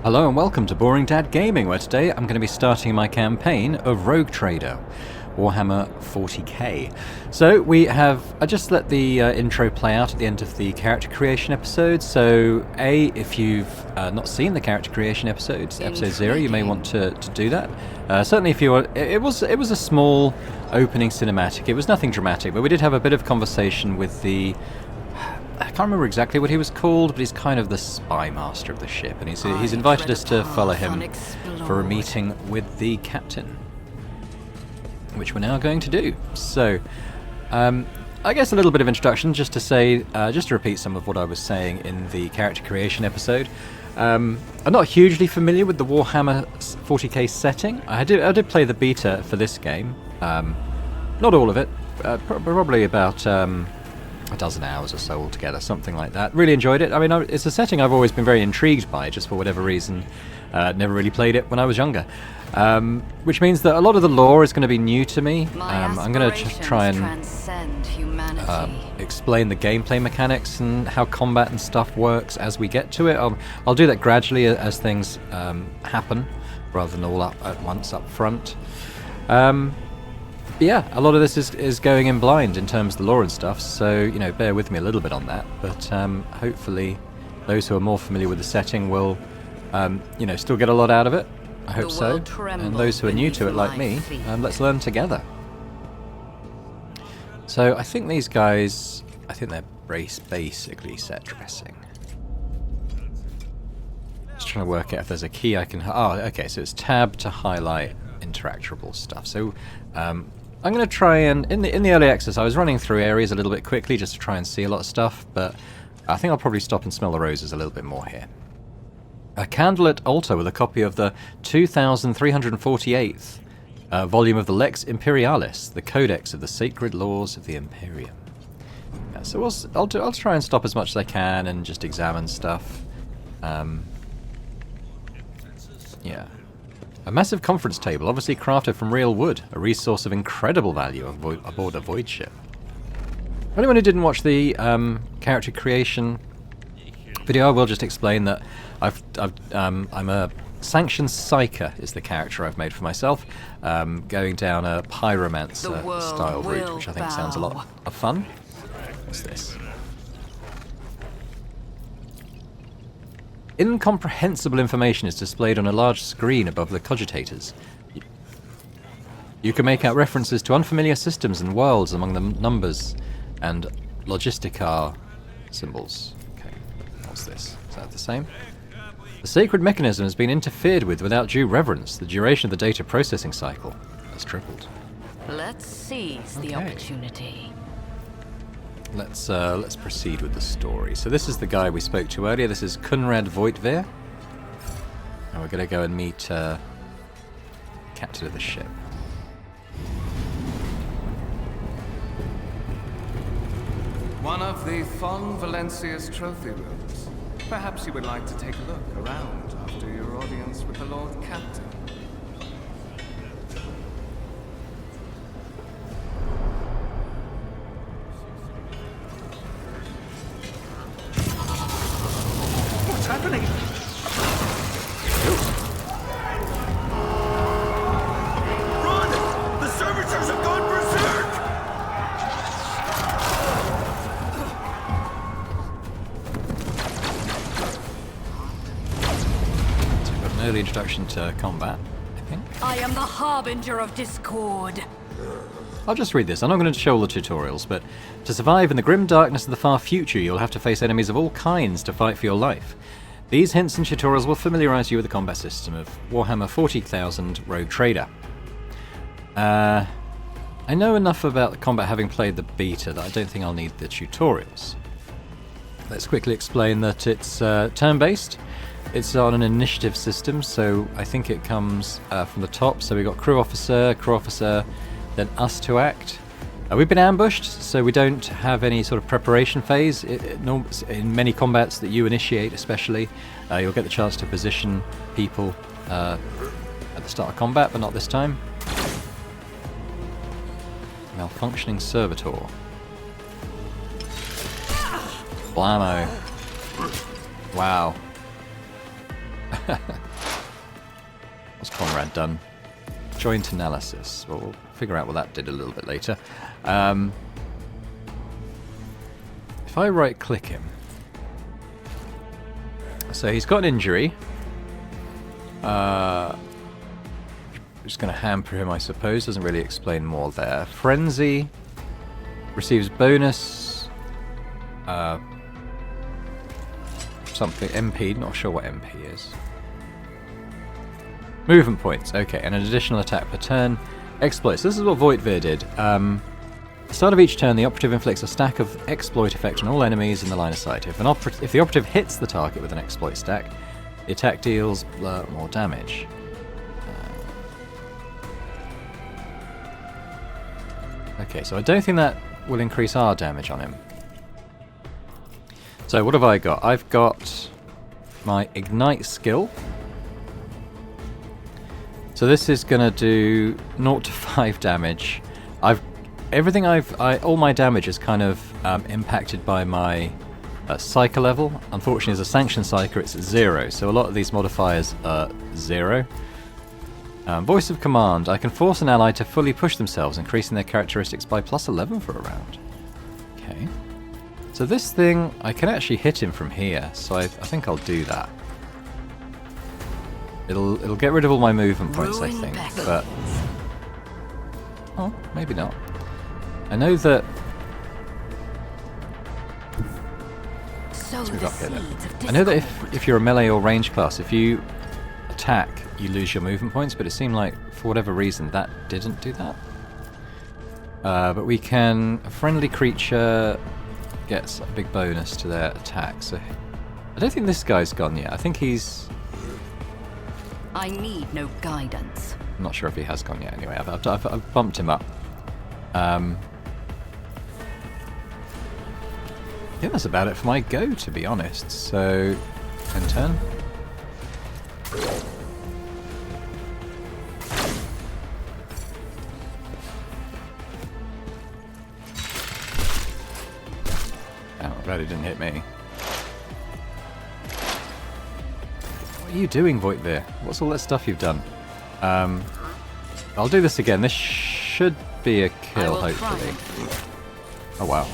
Hello and welcome to Boring Dad Gaming, where today I'm going to be starting my campaign of Rogue Trader, Warhammer 40K. So I just let the intro play out at the end of the character creation episode, so if you've not seen the character creation episodes, episode 0, you may want to do that. Certainly if you want, it was a small opening cinematic, it was nothing dramatic, but we did have a bit of conversation with the... I can't remember exactly what he was called, but he's kind of the spy master of the ship, and he's invited us to follow him for a meeting with the captain, which we're now going to do. So, I guess a little bit of introduction, just to repeat some of what I was saying in the character creation episode. I'm not hugely familiar with the Warhammer 40K setting. I did play the beta for this game, not all of it, probably about a dozen hours or so altogether, something like that. Really enjoyed it. I mean, it's a setting I've always been very intrigued by, just for whatever reason. Never really played it when I was younger. Which means that a lot of the lore is going to be new to me. I'm going to try and explain the gameplay mechanics and how combat and stuff works as we get to it. I'll do that gradually as things happen, rather than all up at once up front. But yeah, a lot of this is going in blind in terms of the lore and stuff, so, bear with me a little bit on that, but hopefully those who are more familiar with the setting will, still get a lot out of it. I hope so. And those who are new to it, like me, let's learn together. So I think these guys, they're basically set dressing. Just trying to work out if there's a key I can... Oh, okay, so it's tab to highlight interactable stuff. So, I'm going to try and, in the early access, I was running through areas a little bit quickly just to try and see a lot of stuff, but I think I'll probably stop and smell the roses a little bit more here. A candlelit altar with a copy of the 2348th volume of the Lex Imperialis, the Codex of the Sacred Laws of the Imperium. Yeah, so I'll try and stop as much as I can and just examine stuff. Yeah. A massive conference table, obviously crafted from real wood, a resource of incredible value aboard a void ship. For anyone who didn't watch the character creation video, I will just explain that I'm a sanctioned psyker is the character I've made for myself, going down a pyromancer style route, which I think sounds a lot of fun. What's this? Incomprehensible information is displayed on a large screen above the cogitators. You can make out references to unfamiliar systems and worlds among the numbers and logisticar symbols. Okay, what's this? Is that the same? The sacred mechanism has been interfered with without due reverence. The duration of the data processing cycle has tripled. Let's seize the opportunity. Let's proceed with the story. So this is the guy we spoke to earlier. This is Kunrad Voitveer. And we're going to go and meet captain of the ship. One of the Fon Valencia's trophy rooms. Perhaps you would like to take a look around after your audience with the Lord Captain. What's happening? Run! The servitors have gone berserk! So we've got an early introduction to combat, I think. I am the harbinger of discord. I'll just read this. I'm not going to show all the tutorials, but to survive in the grim darkness of the far future, you'll have to face enemies of all kinds to fight for your life. These hints and tutorials will familiarise you with the combat system of Warhammer 40,000 Rogue Trader. I know enough about the combat having played the beta that I don't think I'll need the tutorials. Let's quickly explain that it's turn-based. It's on an initiative system, so I think it comes from the top. So we've got crew officer, then us to act. We've been ambushed, so we don't have any sort of preparation phase. In many combats that you initiate especially, you'll get the chance to position people at the start of combat, but not this time. Malfunctioning servitor. Blammo. Wow. What's Conrad done? Joint analysis. Well, we'll figure out what that did a little bit later. If I right-click him... So he's got an injury. Just going to hamper him, I suppose. Doesn't really explain more there. Frenzy receives bonus. Something MP. Not sure what MP is. Movement points. Okay, and an additional attack per turn. Exploits. This is what Voitvir did. At the start of each turn, the operative inflicts a stack of exploit effect on all enemies in the line of sight. If the operative hits the target with an exploit stack, the attack deals more damage. Okay, so I don't think that will increase our damage on him. So what have I got? I've got my Ignite skill. So this is going to do 0 to 5 damage. All my damage is kind of impacted by my Psyker level. Unfortunately, as a Sanctioned Psyker, it's 0, so a lot of these modifiers are 0. Voice of Command. I can force an ally to fully push themselves, increasing their characteristics by +11 for a round. Okay. So this thing, I can actually hit him from here, so I think I'll do that. It'll get rid of all my movement points, I think, but... Oh, maybe not. I know that... Let's move up here then. I know that if you're a melee or range class, if you attack, you lose your movement points, but it seemed like, for whatever reason, that didn't do that. But we can... A friendly creature gets a big bonus to their attack, so... I don't think this guy's gone yet. I think he's... I need no guidance. I'm not sure if he has gone yet anyway. I've bumped him up. I think that's about it for my go, to be honest. So, end turn. Oh, glad he didn't hit me. What are you doing, Voitvir? What's all that stuff you've done? I'll do this again. This should be a kill, hopefully. Oh, wow.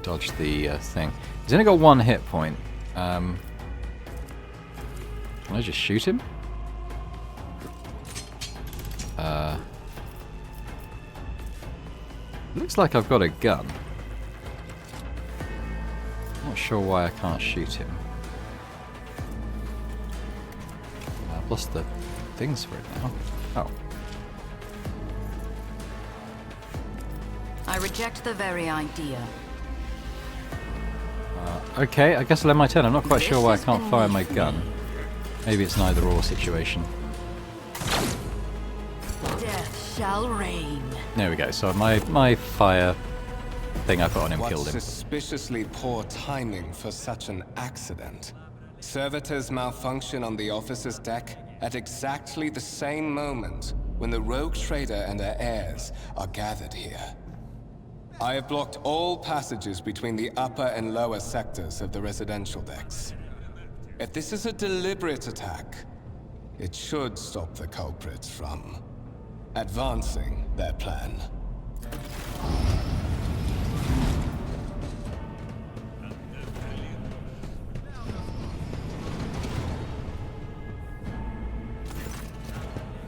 Dodge the thing. He's only got 1 hit point. Can I just shoot him? Looks like I've got a gun. Not sure why I can't shoot him. I've lost the things for it now. Oh. I reject the very idea. Okay, I guess I'll end my turn. I'm not quite sure why I can't fire my gun. Maybe it's an either-or situation. Death shall reign. There we go. So my fire thing I put on him killed him. Suspiciously poor timing for such an accident. Servitors malfunction on the officer's deck at exactly the same moment when the rogue trader and her heirs are gathered here. I have blocked all passages between the upper and lower sectors of the residential decks. If this is a deliberate attack, it should stop the culprits from advancing their plan.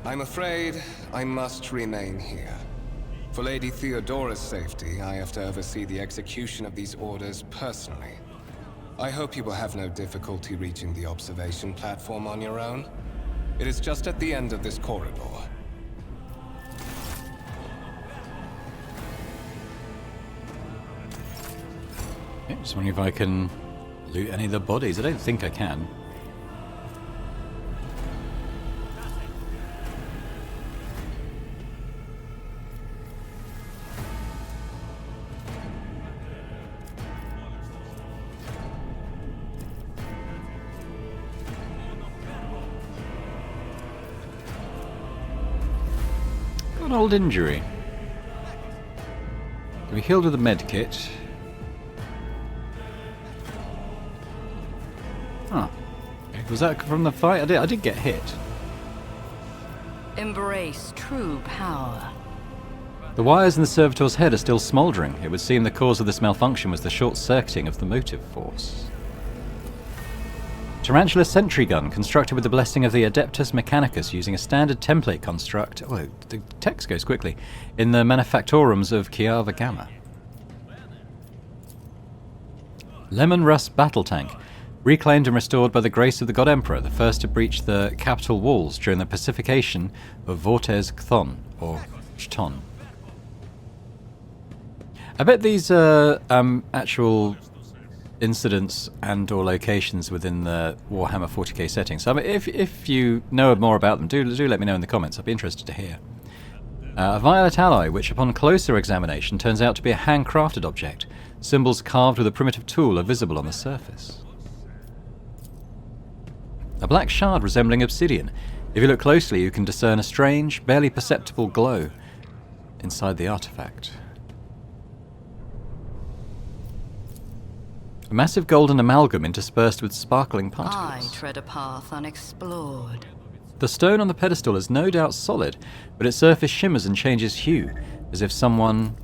I'm afraid I must remain here. For Lady Theodora's safety, I have to oversee the execution of these orders personally. I hope you will have no difficulty reaching the observation platform on your own. It is just at the end of this corridor. Yeah, just wondering if I can loot any of the bodies. I don't think I can. Got an old injury. We healed with a med kit. Was that from the fight? I did get hit. Embrace true power. The wires in the servitor's head are still smouldering. It would seem the cause of this malfunction was the short-circuiting of the motive force. Tarantula sentry gun, constructed with the blessing of the Adeptus Mechanicus, using a standard template construct. Oh, the text goes quickly. In the manufactorums of Kiava Gamma. Lemon Rust battle tank, reclaimed and restored by the grace of the God Emperor, the first to breach the capital walls during the pacification of Vortes Chthon, or Chthon. I bet these are actual incidents and or locations within the Warhammer 40K setting. So I mean, if you know more about them, do let me know in the comments. I'd be interested to hear. A violet alloy, which upon closer examination turns out to be a handcrafted object. Symbols carved with a primitive tool are visible on the surface. A black shard resembling obsidian. If you look closely, you can discern a strange, barely perceptible glow inside the artifact. A massive golden amalgam interspersed with sparkling particles. I tread a path unexplored. The stone on the pedestal is no doubt solid, but its surface shimmers and changes hue, as if someone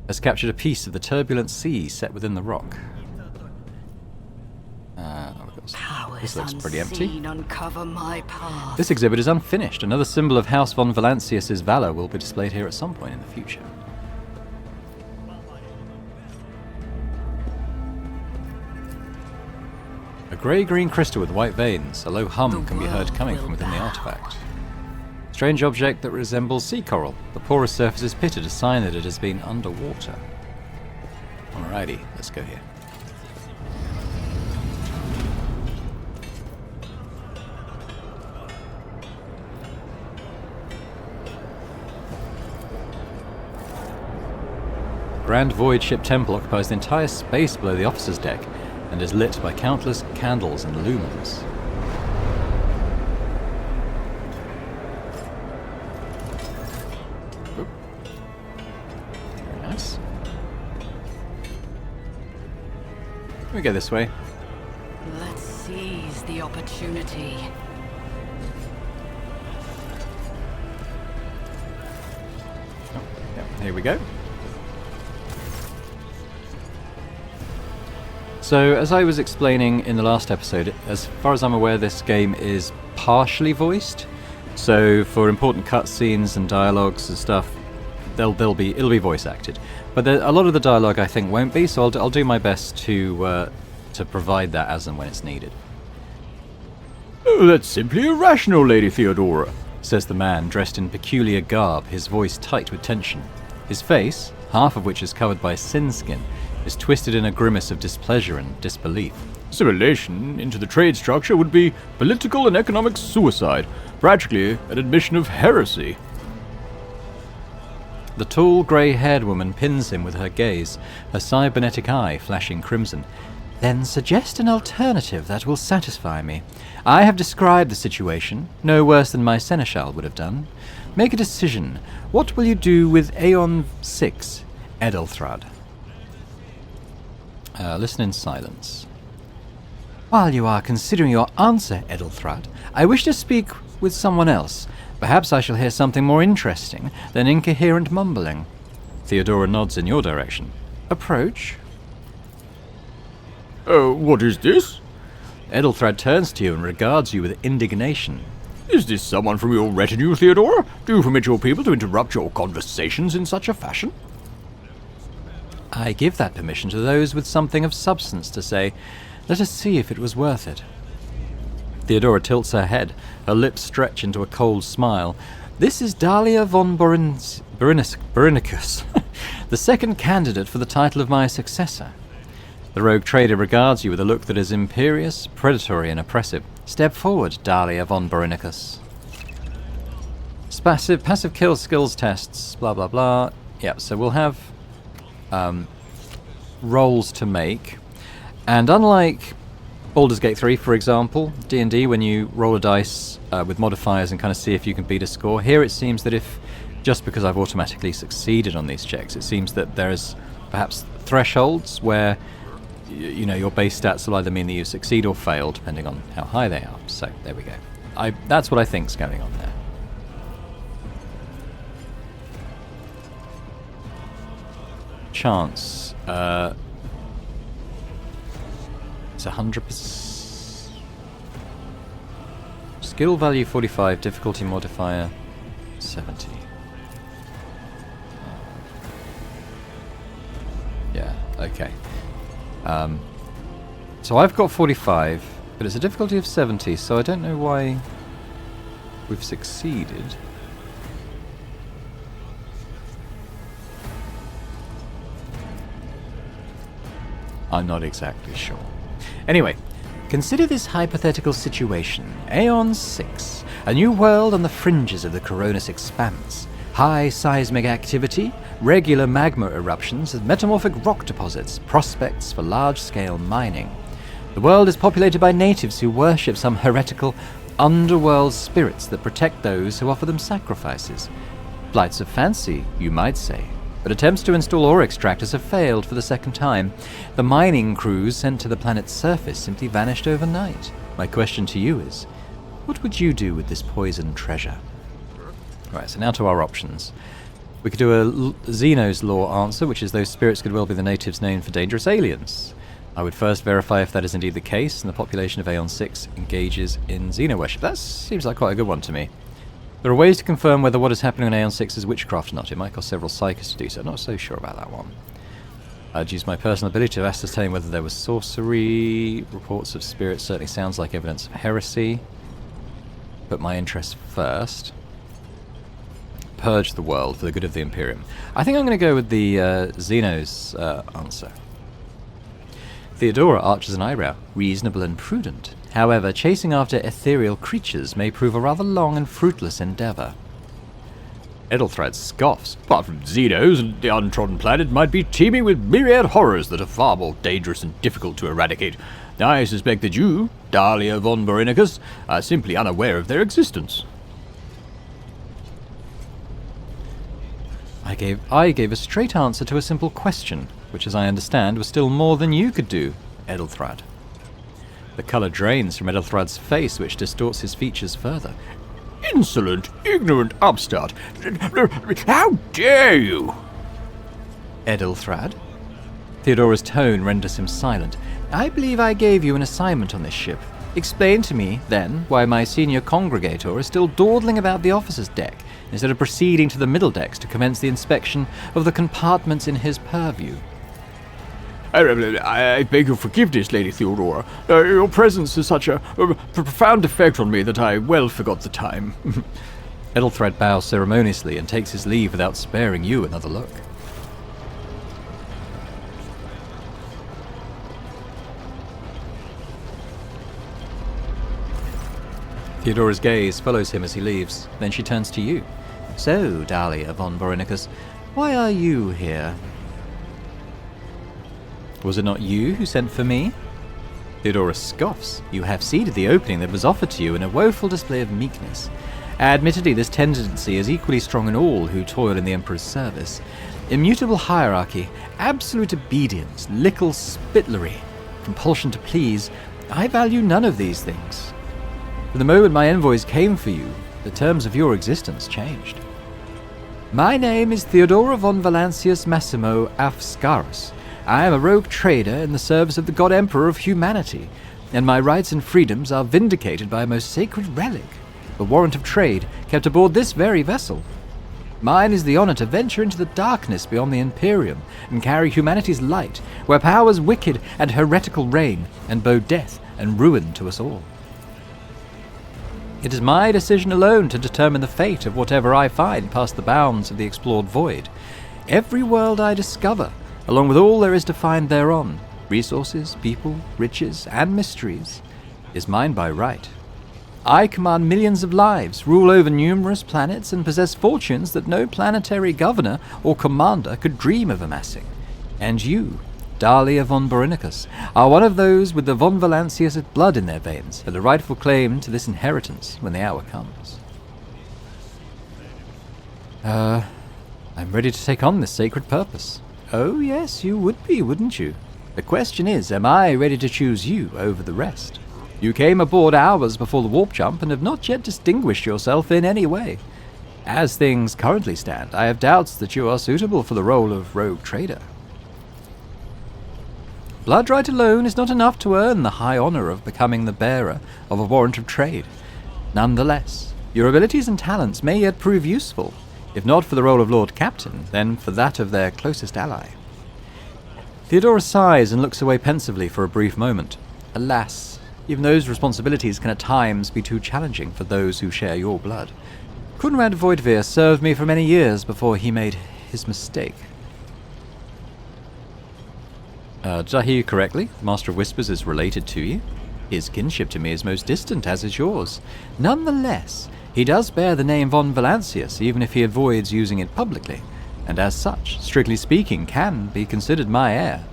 has captured a piece of the turbulent sea set within the rock. This looks pretty empty. Uncover my path. This exhibit is unfinished. Another symbol of House von Valancius's valor will be displayed here at some point in the future. A grey-green crystal with white veins. A low hum can be heard coming from within the artifact. Strange object that resembles sea coral. The porous surface is pitted, a sign that it has been underwater. Alrighty, let's go here. Grand Void Ship Temple occupies the entire space below the officer's deck and is lit by countless candles and lumens. Oop. Very nice. Let me go this way. Let's seize the opportunity. Oh, yeah, here we go. So, as I was explaining in the last episode, as far as I'm aware, this game is partially voiced. So, for important cutscenes and dialogues and stuff, it'll be voice acted. But a lot of the dialogue, I think, won't be. So, I'll do my best to provide that as and when it's needed. Oh, that's simply irrational, Lady Theodora, says the man, dressed in peculiar garb, his voice tight with tension. His face, half of which is covered by sin skin, is twisted in a grimace of displeasure and disbelief. Assimilation into the trade structure would be political and economic suicide, practically an admission of heresy. The tall, grey-haired woman pins him with her gaze, her cybernetic eye flashing crimson. Then suggest an alternative that will satisfy me. I have described the situation, no worse than my seneschal would have done. Make a decision. What will you do with Aeon 6, Edelthrad? Listen in silence. While you are considering your answer, Edelthrad, I wish to speak with someone else. Perhaps I shall hear something more interesting than incoherent mumbling. Theodora nods in your direction. Approach. What is this? Edelthrad turns to you and regards you with indignation. Is this someone from your retinue, Theodora? Do you permit your people to interrupt your conversations in such a fashion? I give that permission to those with something of substance to say. Let us see if it was worth it. Theodora tilts her head. Her lips stretch into a cold smile. This is Dahlia von Borinicus, the second candidate for the title of my successor. The rogue trader regards you with a look that is imperious, predatory, and oppressive. Step forward, Dahlia von Borinicus. Passive kill skills tests, blah blah blah. Yep, so we'll have rolls to make, and unlike Baldur's Gate 3, for example, D&D, when you roll a dice with modifiers and kind of see if you can beat a score, here it seems that if, just because I've automatically succeeded on these checks, it seems that there's perhaps thresholds where you know, your base stats will either mean that you succeed or fail, depending on how high they are. So, there we go. That's what I think's going on there. Chance. It's 100%. Skill value 45, difficulty modifier 70. Yeah, okay. So I've got 45, but it's a difficulty of 70, so I don't know why we've succeeded. I'm not exactly sure. Anyway, consider this hypothetical situation. Aeon 6, a new world on the fringes of the Coronis expanse. High seismic activity, regular magma eruptions, and metamorphic rock deposits, prospects for large-scale mining. The world is populated by natives who worship some heretical underworld spirits that protect those who offer them sacrifices. Flights of fancy, you might say. But attempts to install ore extractors have failed for the second time. The mining crews sent to the planet's surface simply vanished overnight. My question to you is, what would you do with this poisoned treasure? Right, so now to our options. We could do a Xeno's Law answer, which is those spirits could well be the natives' name for dangerous aliens. I would first verify if that is indeed the case, and the population of Aeon 6 engages in Xeno worship. That seems like quite a good one to me. There are ways to confirm whether what is happening on Aeon 6 is witchcraft or not. It might cost several psychics to do so. I'm not so sure about that one. I'd use my personal ability to ascertain whether there was sorcery. Reports of spirits certainly sounds like evidence of heresy. Put my interests first. Purge the world for the good of the Imperium. I think I'm going to go with the Xeno's answer. Theodora arches an eyebrow. Reasonable and prudent. However, chasing after ethereal creatures may prove a rather long and fruitless endeavour. Edelthred scoffs. Apart from Xenos, and the untrodden planet might be teeming with myriad horrors that are far more dangerous and difficult to eradicate. I suspect that you, Dahlia von Borinicus, are simply unaware of their existence. I gave a straight answer to a simple question, which as I understand was still more than you could do, Edelthrad. The colour drains from Edelthrad's face, which distorts his features further. Insolent, ignorant upstart! How dare you! Edelthrad? Theodora's tone renders him silent. I believe I gave you an assignment on this ship. Explain to me, then, why my senior congregator is still dawdling about the officer's deck, instead of proceeding to the middle decks to commence the inspection of the compartments in his purview. I beg your forgiveness, Lady Theodora. Your presence has such a profound effect on me that I well forgot the time. Edelthred bows ceremoniously and takes his leave without sparing you another look. Theodora's gaze follows him as he leaves. Then she turns to you. So, Dahlia von Borinicus, why are you here? Was it not you who sent for me? Theodora scoffs. You have ceded the opening that was offered to you in a woeful display of meekness. Admittedly, this tendency is equally strong in all who toil in the Emperor's service. Immutable hierarchy, absolute obedience, lickle spitlery, compulsion to please, I value none of these things. From the moment my envoys came for you, the terms of your existence changed. My name is Theodora von Valancius Massimo Afscarus. I am a rogue trader in the service of the God Emperor of humanity, and my rights and freedoms are vindicated by a most sacred relic, the warrant of trade kept aboard this very vessel. Mine is the honor to venture into the darkness beyond the Imperium and carry humanity's light, where powers wicked and heretical reign, and bow death and ruin to us all. It is my decision alone to determine the fate of whatever I find past the bounds of the explored void. Every world I discover, along with all there is to find thereon, resources, people, riches, and mysteries, is mine by right. I command millions of lives, rule over numerous planets, and possess fortunes that no planetary governor or commander could dream of amassing. And you, Dahlia von Borinicus, are one of those with the von Valancius blood in their veins, and a rightful claim to this inheritance when the hour comes. I'm ready to take on this sacred purpose. Oh yes, you would be, wouldn't you? The question is, am I ready to choose you over the rest? You came aboard hours before the warp jump and have not yet distinguished yourself in any way. As things currently stand, I have doubts that you are suitable for the role of rogue trader. Blood right alone is not enough to earn the high honor of becoming the bearer of a warrant of trade. Nonetheless, your abilities and talents may yet prove useful, if not for the role of Lord Captain, then for that of their closest ally. Theodora sighs and looks away pensively for a brief moment. Alas, even those responsibilities can at times be too challenging for those who share your blood. Conrad Voidveer served me for many years before he made his mistake. Did I hear you correctly? The Master of Whispers is related to you? His kinship to me is most distant, as is yours. Nonetheless, he does bear the name von Valancius, even if he avoids using it publicly, and as such, strictly speaking, can be considered my heir.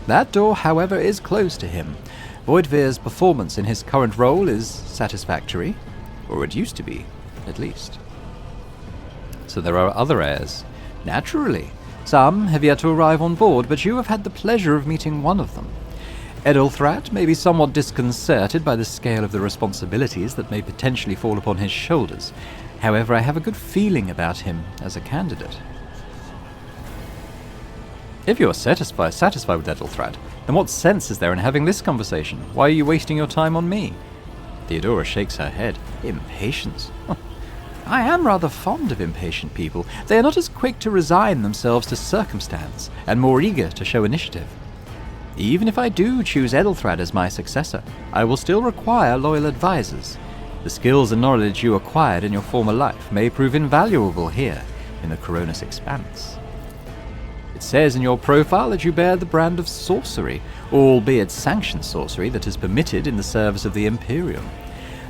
That door, however, is closed to him. Voidveer's performance in his current role is satisfactory, or it used to be, at least. So there are other heirs. Naturally. Some have yet to arrive on board, but you have had the pleasure of meeting one of them. Edelthrat may be somewhat disconcerted by the scale of the responsibilities that may potentially fall upon his shoulders. However, I have a good feeling about him as a candidate. If you are satisfied with Edelthrat, then what sense is there in having this conversation? Why are you wasting your time on me? Theodora shakes her head. Impatience. I am rather fond of impatient people. They are not as quick to resign themselves to circumstance, and more eager to show initiative. Even if I do choose Edelthrat as my successor, I will still require loyal advisors. The skills and knowledge you acquired in your former life may prove invaluable here in the Coronis Expanse. It says in your profile that you bear the brand of sorcery, albeit sanctioned sorcery that is permitted in the service of the Imperium.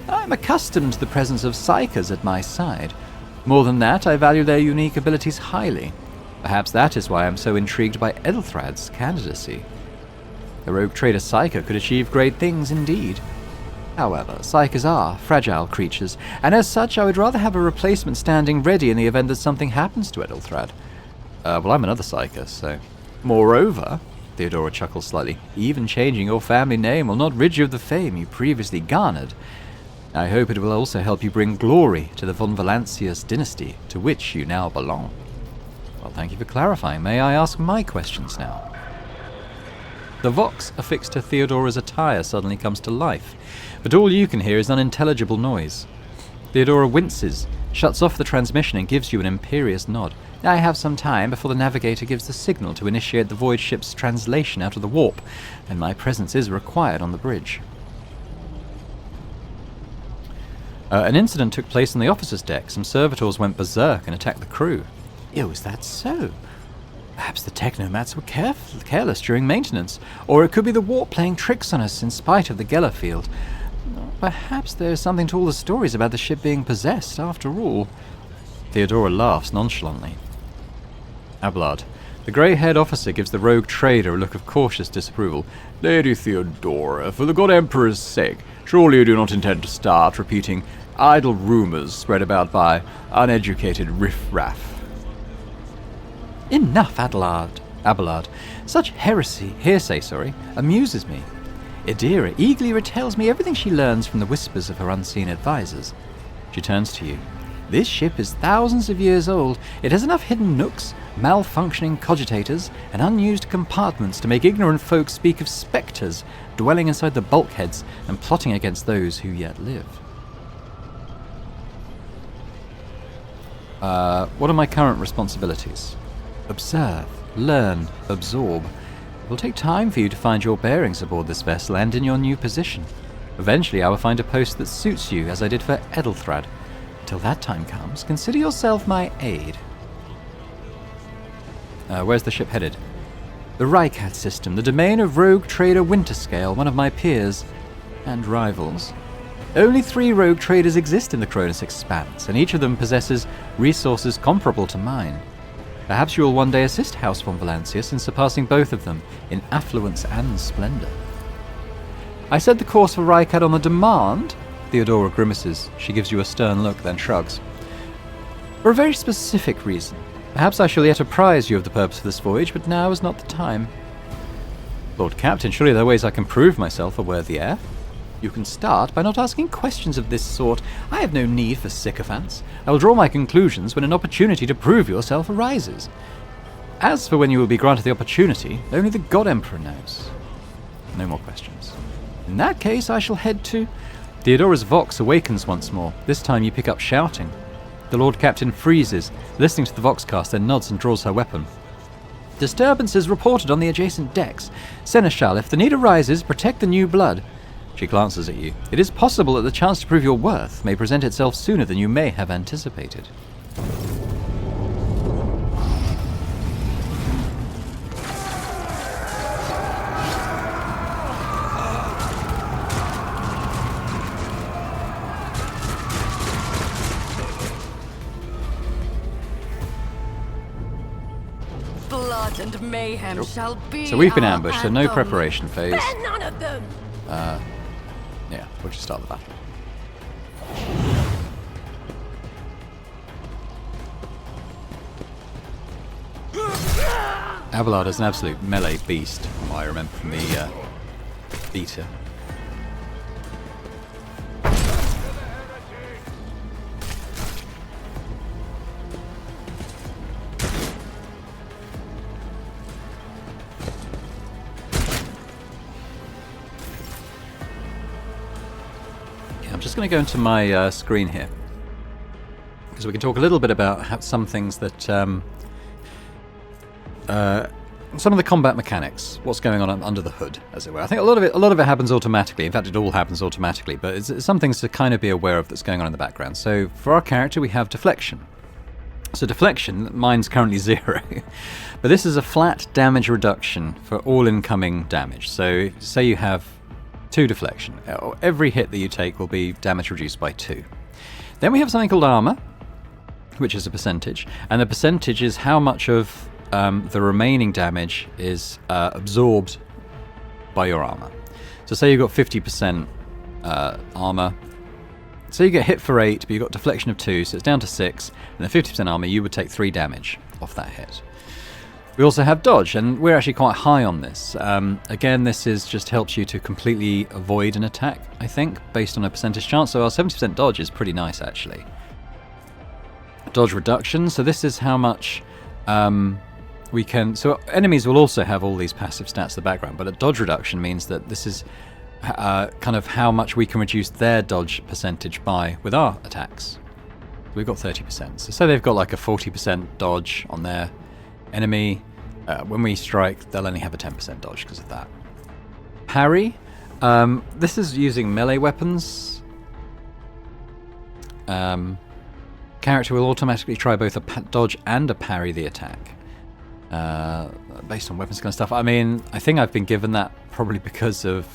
I am accustomed to the presence of psychers at my side. More than that, I value their unique abilities highly. Perhaps that is why I am so intrigued by Edelthrad's candidacy. A rogue trader psyker could achieve great things indeed. However, psychers are fragile creatures, and as such I would rather have a replacement standing ready in the event that something happens to Edelthrad. Well, I'm another psyker, so... Moreover, Theodora chuckles slightly, even changing your family name will not rid you of the fame you previously garnered. I hope it will also help you bring glory to the von Valancius dynasty, to which you now belong. Well, thank you for clarifying. May I ask my questions now? The vox affixed to Theodora's attire suddenly comes to life, but all you can hear is unintelligible noise. Theodora winces, shuts off the transmission and gives you an imperious nod. I have some time before the navigator gives the signal to initiate the void ship's translation out of the warp, and my presence is required on the bridge. An incident took place on the officer's deck. Some servitors went berserk and attacked the crew. Ew, is that so? Perhaps the technomats were careless during maintenance, or it could be the warp playing tricks on us in spite of the Geller field. Perhaps there is something to all the stories about the ship being possessed, after all. Theodora laughs nonchalantly. Abelard. The grey-haired officer gives the rogue trader a look of cautious disapproval. Lady Theodora, for the God Emperor's sake, surely you do not intend to start repeating idle rumours spread about by uneducated riff-raff. Enough, Abelard. Such hearsay, amuses me. Idira eagerly retells me everything she learns from the whispers of her unseen advisors. She turns to you. This ship is thousands of years old. It has enough hidden nooks, malfunctioning cogitators, and unused compartments to make ignorant folk speak of spectres dwelling inside the bulkheads and plotting against those who yet live. What are my current responsibilities? Observe, learn, absorb. It will take time for you to find your bearings aboard this vessel and in your new position. Eventually I will find a post that suits you, as I did for Edelthrad. Until that time comes, consider yourself my aide. Where's the ship headed? The Owlcat system, the domain of rogue trader Winterscale, one of my peers and rivals. Only 3 rogue traders exist in the Coronis Expanse, and each of them possesses resources comparable to mine. Perhaps you will one day assist House von Valancius in surpassing both of them in affluence and splendor. I set the course for Owlcat on the demand. Theodora grimaces. She gives you a stern look, then shrugs. For a very specific reason. Perhaps I shall yet apprise you of the purpose of this voyage, but now is not the time. Lord Captain, surely there are ways I can prove myself a worthy heir. You can start by not asking questions of this sort. I have no need for sycophants. I will draw my conclusions when an opportunity to prove yourself arises. As for when you will be granted the opportunity, only the God Emperor knows. No more questions. In that case, I shall head to... Theodora's vox awakens once more. This time you pick up shouting. The Lord Captain freezes, listening to the voxcast, then nods and draws her weapon. Disturbances reported on the adjacent decks. Seneschal, if the need arises, protect the new blood. She glances at you. It is possible that the chance to prove your worth may present itself sooner than you may have anticipated. Blood and mayhem shall be. So we've been our ambushed, so no anthem. preparation phase. Spare none of them. Yeah, we'll just start the battle. Abelard is an absolute melee beast, from what I remember from the beta. I'm just going to go into my screen here, because we can talk a little bit about some things that, some of the combat mechanics, what's going on under the hood, as it were. I think a lot of it happens automatically. In fact, it all happens automatically, but it's some things to kind of be aware of that's going on in the background. So for our character, we have deflection. So deflection, mine's currently 0, but this is a flat damage reduction for all incoming damage. So say you have 2 deflection. Every hit that you take will be damage reduced by 2. Then we have something called armor, which is a percentage, and the percentage is how much of the remaining damage is absorbed by your armor. So say you've got 50% armor. So you get hit for 8, but you've got deflection of 2, so it's down to 6, and then 50% armor, you would take 3 damage off that hit. We also have dodge, and we're actually quite high on this. Again, this just helps you to completely avoid an attack, I think, based on a percentage chance. So our 70% dodge is pretty nice, actually. Dodge reduction, so this is how much we can... So enemies will also have all these passive stats in the background, but a dodge reduction means that this is kind of how much we can reduce their dodge percentage by with our attacks. We've got 30%. So say they've got like a 40% dodge on their enemy. When we strike, they'll only have a 10% dodge because of that. Parry. This is using melee weapons. Character will automatically try both a dodge and a parry the attack. Based on weapons kind of stuff. I mean, I think I've been given that probably because of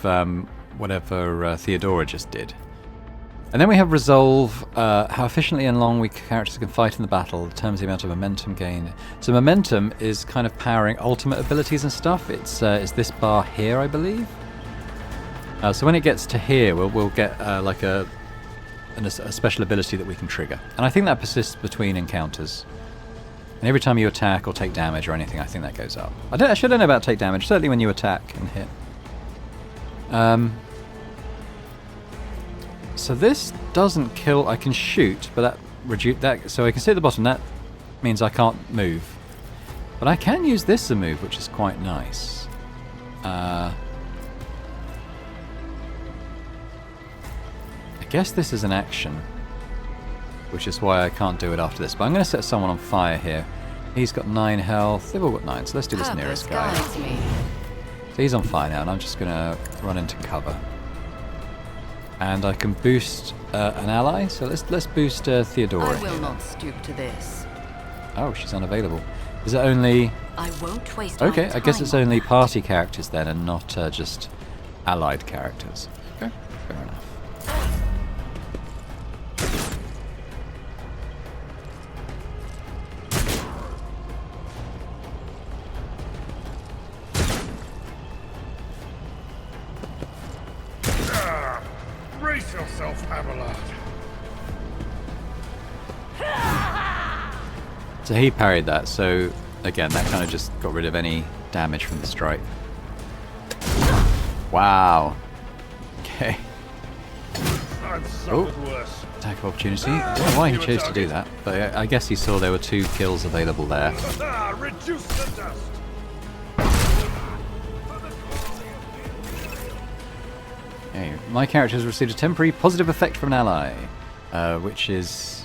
whatever Theodora just did. And then we have resolve, how efficiently and long we characters can fight in the battle determines the amount of momentum gained. So momentum is kind of powering ultimate abilities and stuff. It's this bar here, I believe. So when it gets to here, we'll get like a special ability that we can trigger. And I think that persists between encounters. And every time you attack or take damage or anything, I think that goes up. I should know about take damage, certainly when you attack and hit. So this doesn't kill. I can shoot, but so I can see at the bottom. That means I can't move, but I can use this as a move, which is quite nice. I guess this is an action, which is why I can't do it after this. But I'm going to set someone on fire here. He's got 9 health. They've all got 9, so let's do this nearest guy. So he's on fire now, and I'm just going to run into cover. And I can boost an ally, so let's boost Theodora. I will not stoop to this. Oh, she's unavailable. Is it only... I won't waste Okay, my time I guess it's on only that. party characters then, and not just allied characters. Okay, fair enough. Brace yourself, Abelard. So he parried that, so again, that kind of just got rid of any damage from the strike. Wow. Okay. I've suffered worse. Attack of opportunity. I don't know why he chose to do that, but I guess he saw there were 2 kills available there. Reduce the dust. Okay, my character has received a temporary positive effect from an ally, which is...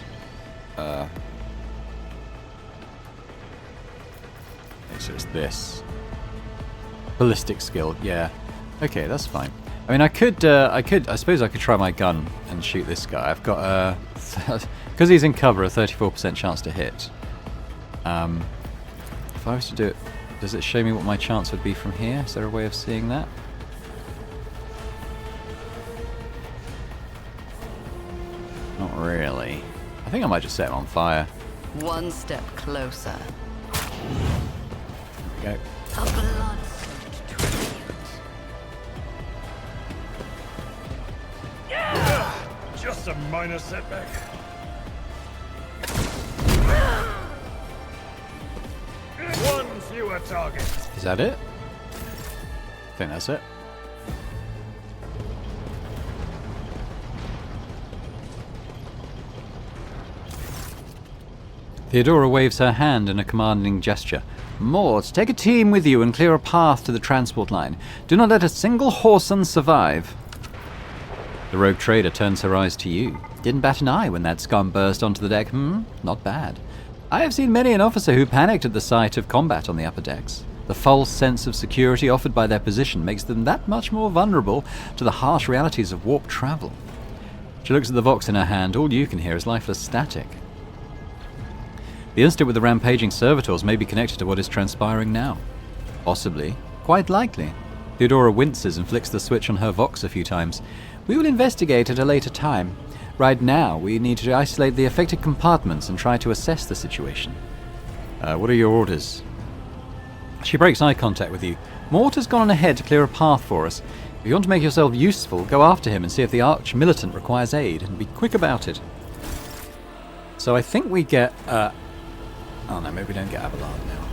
okay, so it's this. Ballistic skill, yeah. Okay, that's fine. I mean, I suppose I could try my gun and shoot this guy. I've got a, because he's in cover, a 34% chance to hit. If I was to do it, does it show me what my chance would be from here? Is there a way of seeing that? Not really. I think I might just set him on fire. One step closer. There we go. A blood-soaked tribute. Just a minor setback. One fewer target. Is that it? I think that's it. Theodora waves her hand in a commanding gesture. Mort, take a team with you and clear a path to the transport line. Do not let a single Whoreson survive. The rogue trader turns her eyes to you. Didn't bat an eye when that scum burst onto the deck, Not bad. I have seen many an officer who panicked at the sight of combat on the upper decks. The false sense of security offered by their position makes them that much more vulnerable to the harsh realities of warp travel. She looks at the Vox in her hand. All you can hear is lifeless static. The incident with the rampaging servitors may be connected to what is transpiring now. Possibly. Quite likely. Theodora winces and flicks the switch on her Vox a few times. We will investigate at a later time. Right now, we need to isolate the affected compartments and try to assess the situation. What are your orders? She breaks eye contact with you. Mort has gone on ahead to clear a path for us. If you want to make yourself useful, go after him and see if the arch-militant requires aid, and be quick about it. So I think we get... oh no, maybe we don't get Abelard now.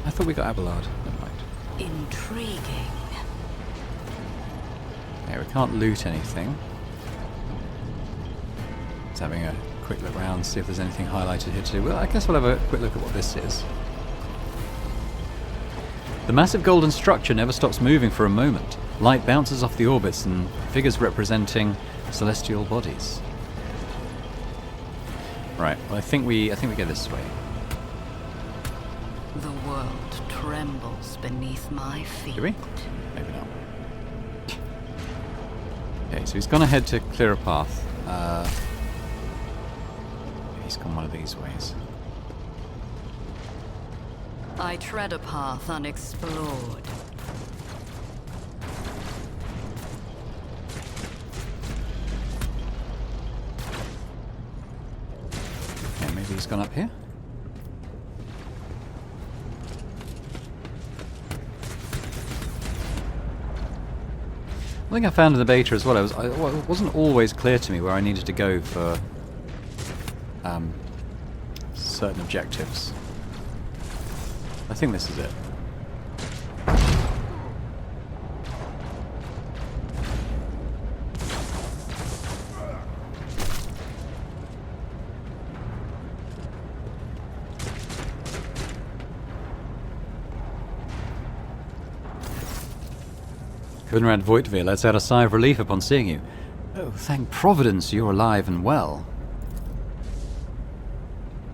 I thought we got Abelard. Never mind. Intriguing. Okay, we can't loot anything. Just having a quick look around, see if there's anything highlighted here too. Well, I guess we'll have a quick look at what this is. The massive golden structure never stops moving for a moment. Light bounces off the orbits and figures representing celestial bodies. Right, well I think we go this way. The world trembles beneath my feet. Do we? Maybe not. Okay, so he's gone ahead to clear a path. He's gone one of these ways. I tread a path unexplored. Okay, maybe he's gone up here. One thing I found in the beta as well, it wasn't always clear to me where I needed to go for certain objectives. I think this is it. Conrad Voitville lets out a sigh of relief upon seeing you. Oh, thank Providence you're alive and well.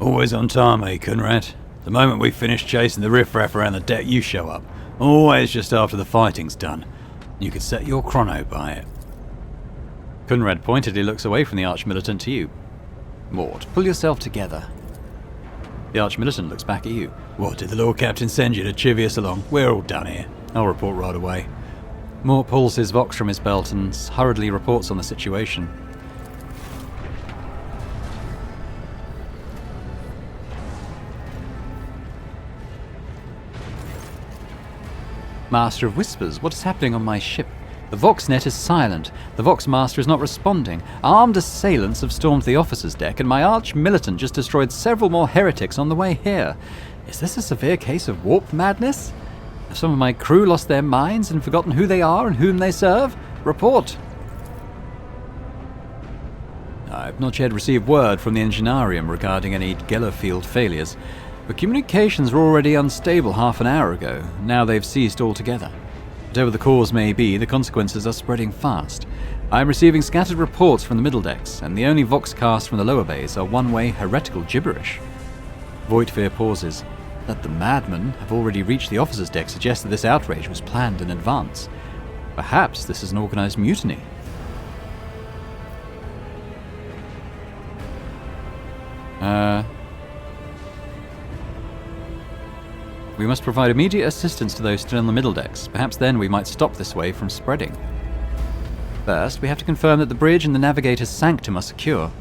Always on time, eh, Conrad? The moment we finish chasing the riffraff around the deck, you show up. Always just after the fighting's done. You could set your chrono by it. Conrad pointedly looks away from the arch-militant to you. Mort, pull yourself together. The arch-militant looks back at you. What, did the Lord Captain send you to chivvy us along? We're all done here. I'll report right away. Mort pulls his Vox from his belt and hurriedly reports on the situation. Master of Whispers, what is happening on my ship? The Voxnet is silent. The Vox Master is not responding. Armed assailants have stormed the officer's deck, and my arch-militant just destroyed several more heretics on the way here. Is this a severe case of warp madness? Have some of my crew lost their minds and forgotten who they are and whom they serve? Report! I've not yet received word from the Engineerium regarding any Gellerfield failures, but communications were already unstable half an hour ago. Now they've ceased altogether. Whatever the cause may be, the consequences are spreading fast. I am receiving scattered reports from the middle decks, and the only voxcasts from the lower bays are one-way heretical gibberish. Voigtveer pauses. That the madmen have already reached the officers' deck suggests that this outrage was planned in advance. Perhaps this is an organized mutiny. We must provide immediate assistance to those still in the middle decks. Perhaps then we might stop this wave from spreading. First, we have to confirm that the bridge and the navigator's sanctum are secure,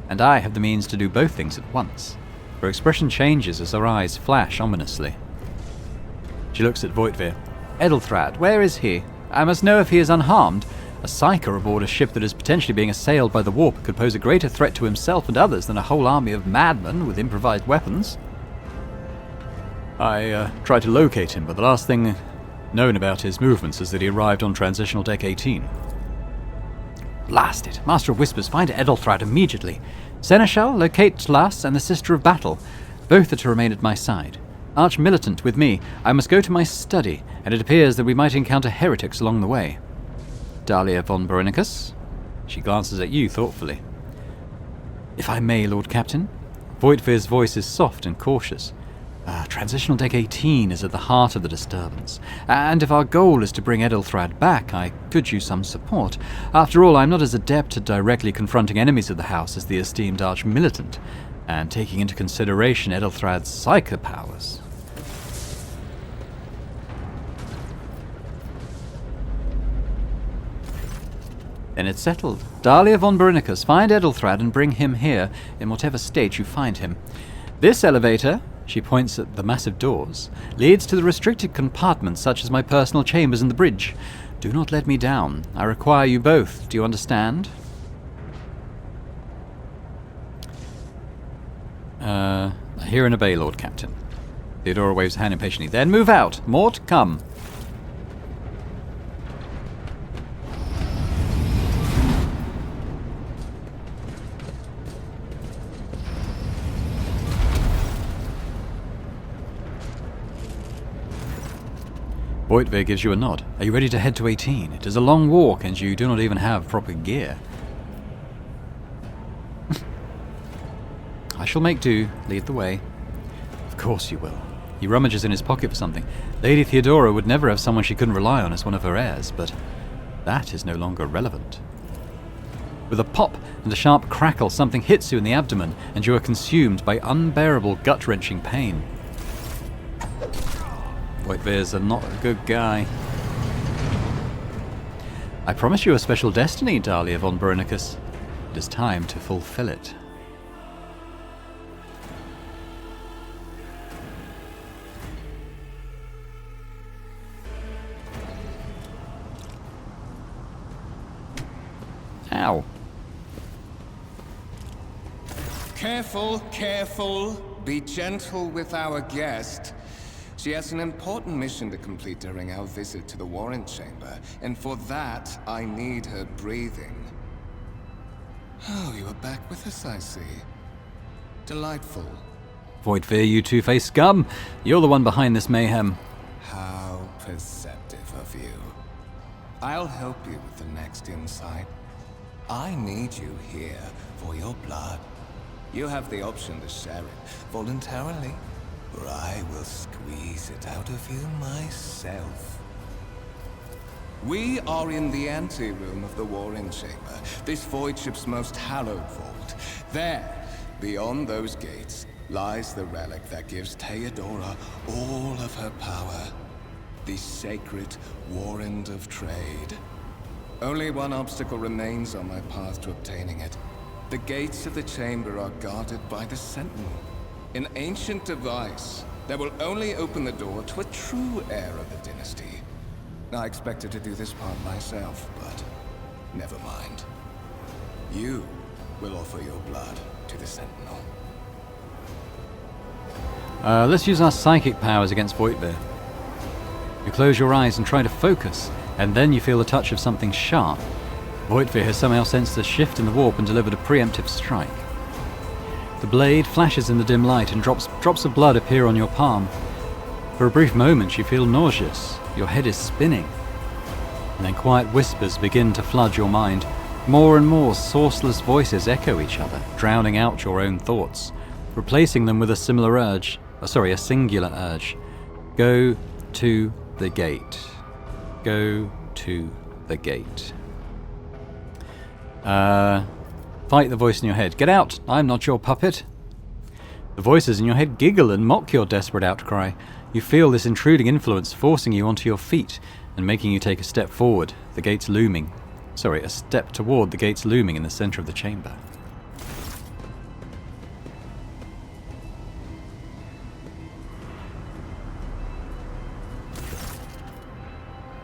and I have the means to do both things at once. Her expression changes as her eyes flash ominously. She looks at Voigtveer. Edelthrad, where is he? I must know if he is unharmed. A psyker aboard a ship that is potentially being assailed by the warp could pose a greater threat to himself and others than a whole army of madmen with improvised weapons. I tried to locate him, but the last thing known about his movements is that he arrived on Transitional Deck 18. Blast it! Master of Whispers, find Edelthrad immediately. Seneschal, locate Tlas and the Sister of Battle. Both are to remain at my side. Arch-militant with me. I must go to my study, and it appears that we might encounter heretics along the way. Dahlia von Boronicus? She glances at you thoughtfully. If I may, Lord Captain. Voigtveer's voice is soft and cautious. Transitional Deck 18 is at the heart of the disturbance, and if our goal is to bring Edelthrad back, I could use some support. After all, I'm not as adept at directly confronting enemies of the house as the esteemed Arch-militant, and taking into consideration Edelthrad's psychic powers. Then it's settled. Dahlia von Boronicus, find Edelthrad and bring him here, in whatever state you find him. This elevator, she points at the massive doors, leads to the restricted compartments such as my personal chambers in the bridge. Do not let me down. I require you both. Do you understand? I hear and obey, Lord Captain. Theodora waves her hand impatiently. Then move out. Mort, come. Voigtveer gives you a nod. Are you ready to head to 18? It is a long walk, and you do not even have proper gear. I shall make do. Lead the way. Of course you will. He rummages in his pocket for something. Lady Theodora would never have someone she couldn't rely on as one of her heirs, but that is no longer relevant. With a pop and a sharp crackle, something hits you in the abdomen, and you are consumed by unbearable gut-wrenching pain. Voigtveer's not a good guy. I promise you a special destiny, Dahlia von Boronicus. It is time to fulfill it. Ow. Careful, careful. Be gentle with our guest. She has an important mission to complete during our visit to the Warrant Chamber, and for that, I need her breathing. Oh, you are back with us, I see. Delightful. Voigtveer, you two-faced scum! You're the one behind this mayhem. How perceptive of you. I'll help you with the next insight. I need you here for your blood. You have the option to share it voluntarily, or I will squeeze it out of you myself. We are in the anteroom of the Warring Chamber, this void ship's most hallowed vault. There, beyond those gates, lies the relic that gives Theodora all of her power. The sacred Warrant of Trade. Only one obstacle remains on my path to obtaining it. The gates of the chamber are guarded by the Sentinel. An ancient device that will only open the door to a true heir of the dynasty. I expected to do this part myself, but never mind. You will offer your blood to the Sentinel. Let's use our psychic powers against Voigtveer. You close your eyes and try to focus, and then you feel the touch of something sharp. Voidveer has somehow sensed a shift in the warp and delivered a preemptive strike. The blade flashes in the dim light and drops of blood appear on your palm. For a brief moment you feel nauseous, your head is spinning. And then quiet whispers begin to flood your mind. More and more sourceless voices echo each other, drowning out your own thoughts, replacing them with a singular urge. Go to the gate. Go to the gate. Fight the voice in your head. Get out! I'm not your puppet. The voices in your head giggle and mock your desperate outcry. You feel this intruding influence forcing you onto your feet and making you take a step forward, the gates looming. A step toward the gates looming in the center of the chamber.